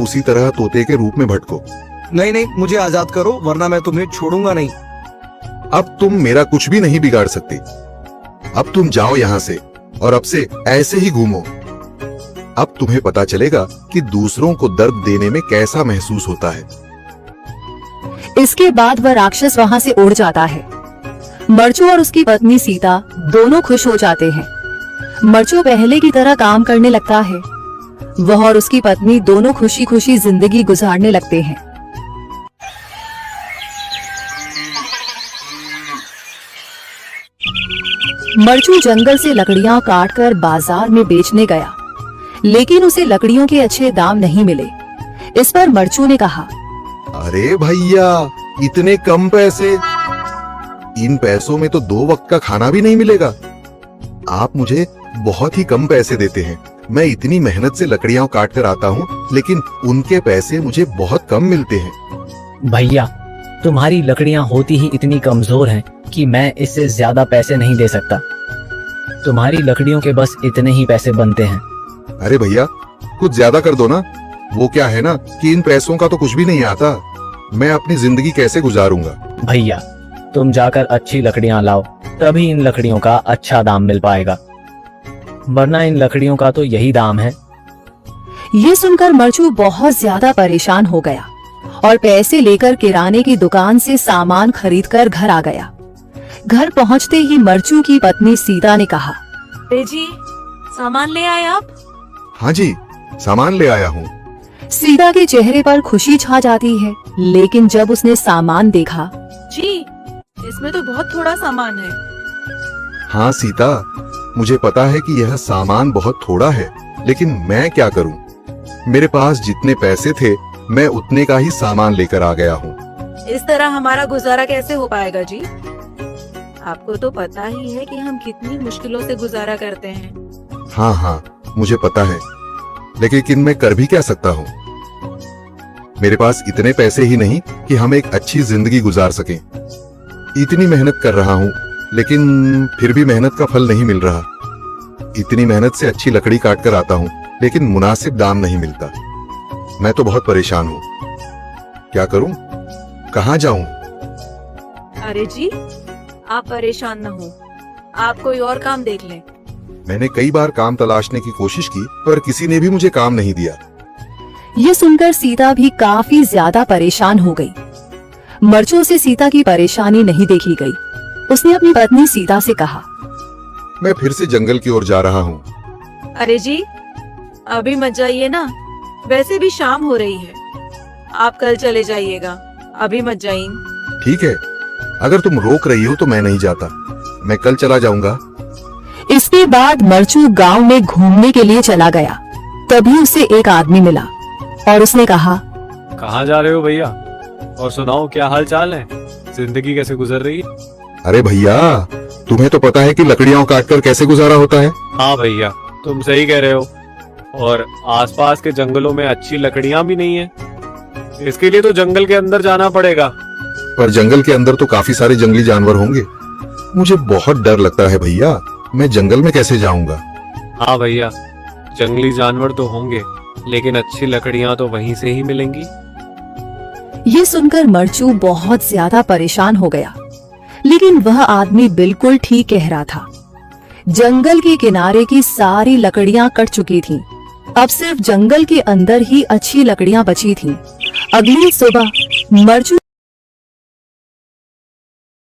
उसी तरह तोते के रूप में भटको। नहीं नहीं, मुझे आजाद करो वरना मैं तुम्हें छोड़ूंगा नहीं। अब तुम मेरा कुछ भी नहीं बिगाड़ सकते। अब तुम जाओ यहाँ से और अब से ऐसे ही घूमो। अब तुम्हें पता चलेगा कि दूसरों को दर्द देने में कैसा महसूस होता है। इसके बाद वह राक्षस वहां से उड़ जाता है। मरचू और उसकी पत्नी सीता दोनों खुश हो जाते हैं। मरचू पहले की तरह काम करने लगता है। वह और उसकी पत्नी दोनों खुशी खुशी जिंदगी गुजारने लगते हैं। मरचू जंगल से लकड़ियां काटकर बाजार में बेचने गया, लेकिन उसे लकड़ियों के अच्छे दाम नहीं मिले। इस पर मरचू ने कहा, अरे भैया, इतने कम पैसे? इन पैसों में तो 2 वक्त का खाना भी नहीं मिलेगा। आप मुझे बहुत ही कम पैसे देते हैं। मैं इतनी मेहनत से लकड़ियां काट कर आता हूँ, लेकिन उनके पैसे मुझे बहुत कम मिलते हैं। भैया, तुम्हारी लकड़ियां होती ही इतनी कमजोर हैं कि मैं इससे ज्यादा पैसे नहीं दे सकता। तुम्हारी लकड़ियों के बस इतने ही पैसे बनते हैं। अरे भैया, कुछ ज्यादा कर दो ना। वो क्या है ना कि इन पैसों का तो कुछ भी नहीं आता। मैं अपनी जिंदगी कैसे गुजारूंगा? भैया, तुम जाकर अच्छी लकड़ियां लाओ, तभी इन लकड़ियों का अच्छा दाम मिल पाएगा, वरना इन लकड़ियों का तो यही दाम है। ये सुनकर मरचू बहुत ज्यादा परेशान हो गया और पैसे लेकर किराने की दुकान से सामान खरीदकर घर आ गया। घर पहुंचते ही मरचू की पत्नी सीता ने कहा, जी, सामान ले आए आप? हाँ जी, सामान ले आया हूँ। सीता के चेहरे पर खुशी छा जाती है, लेकिन जब उसने सामान देखा, जी, इसमें तो बहुत थोड़ा सामान है। हाँ सीता, मुझे पता है कि यह सामान बहुत थोड़ा है, लेकिन मैं क्या करूँ? मेरे पास जितने पैसे थे, मैं उतने का ही सामान लेकर आ गया हूँ। इस तरह हमारा गुजारा कैसे हो पाएगा जी? आपको तो पता ही है कि हम कितनी मुश्किलों से गुजारा करते हैं। हाँ हाँ, मुझे पता है, लेकिन मैं कर भी क्या सकता हूँ? मेरे पास इतने पैसे ही नहीं कि हम एक अच्छी जिंदगी गुजार सकें। इतनी मेहनत कर रहा हूँ, लेकिन फिर भी मेहनत का फल नहीं मिल रहा। इतनी मेहनत से अच्छी लकड़ी काट कर आता हूँ, लेकिन मुनासिब दाम नहीं मिलता। मैं तो बहुत परेशान हूँ। क्या करूँ? कहाँ जाऊँ? अरे जी, आप परेशान न हो, आप कोई और काम देख लें। मैंने कई बार काम तलाशने की कोशिश की, पर किसी ने भी मुझे काम नहीं दिया। ये सुनकर सीता भी काफी ज्यादा परेशान हो गई। मरचू से सीता की परेशानी नहीं देखी गई। उसने अपनी पत्नी सीता से कहा, मैं फिर से जंगल की ओर जा रहा हूँ। अरे जी, अभी मत जाइए ना, वैसे भी शाम हो रही है। आप कल चले जाइएगा, अभी मत जाइए। ठीक है, अगर तुम रोक रही हो तो मैं नहीं जाता। मैं कल चला जाऊंगा। इसके बाद मरचू गांव में घूमने के लिए चला गया। तभी उसे एक आदमी मिला और उसने कहा, कहाँ जा रहे हो भैया? और सुनाओ, क्या हाल चाल है? जिंदगी कैसे गुजर रही है? अरे भैया, तुम्हें तो पता है कि लकड़ियां काटकर कैसे गुजारा होता है। हाँ भैया, तुम सही कह रहे हो। और आसपास के जंगलों में अच्छी लकड़ियां भी नहीं है। इसके लिए तो जंगल के अंदर जाना पड़ेगा। पर जंगल के अंदर तो काफी सारे जंगली जानवर होंगे। मुझे बहुत डर लगता है भैया, मैं जंगल में कैसे जाऊंगा? हाँ भैया, जंगली जानवर तो होंगे, लेकिन अच्छी लकड़ियां तो वहीं से ही मिलेंगी। ये सुनकर मरचू बहुत ज्यादा परेशान हो गया, लेकिन वह आदमी बिल्कुल ठीक कह रहा था। जंगल के किनारे की सारी लकड़ियां कट चुकी थीं। अब सिर्फ जंगल के अंदर ही अच्छी लकड़ियां बची थीं। अगली सुबह मरचू